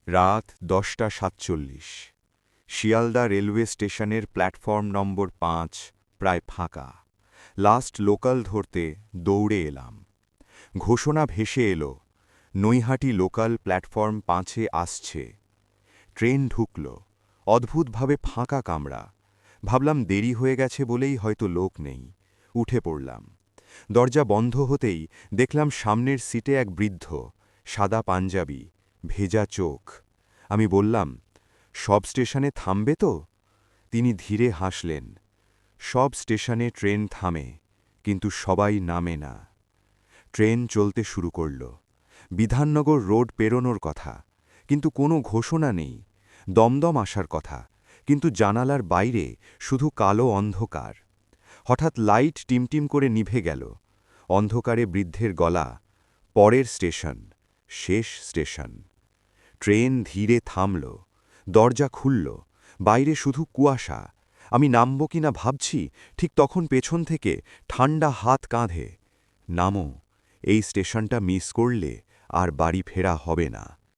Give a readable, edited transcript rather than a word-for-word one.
রাত 10:47। শিয়ালদা রেলওয়ে স্টেশনের platform number 5 প্রায় ফাঁকা। লাস্ট লোকাল ধরতে দৌড়ে এলাম। ঘোষণা ভেসে এলো, নৈহাটি লোকাল প্ল্যাটফর্ম 5-এ আসছে। ট্রেন ঢুকল, অদ্ভুতভাবে ফাঁকা কামরা। ভাবলাম দেরি হয়ে গেছে বলেই হয়তো লোক নেই। উঠে পড়লাম। দরজা বন্ধ হতেই দেখলাম সামনের সিটে এক বৃদ্ধ, সাদা পাঞ্জাবি, ভেজা চোখ। আমি বললাম, সব স্টেশনে থামবে তো? তিনি ধীরে হাসলেন। সব স্টেশনে ট্রেন থামে, কিন্তু সবাই নামে না। ট্রেন চলতে শুরু করল। বিধাননগর রোড পেরোনোর কথা, কিন্তু কোনো ঘোষণা নেই। দমদম আসার কথা, কিন্তু জানালার বাইরে শুধু কালো অন্ধকার। হঠাৎ লাইট টিমটিম করে নিভে গেল। অন্ধকারে বৃদ্ধের গলা, পরের স্টেশন, শেষ স্টেশন। ট্রেন ধীরে থামল, দরজা খুলল, বাইরে শুধু কুয়াশা। আমি নামব কিনা ভাবছি, ঠিক তখন পেছন থেকে ঠান্ডা হাত কাঁধে, নামো, এই স্টেশনটা মিস করলে আর বাড়ি ফেরা হবে না।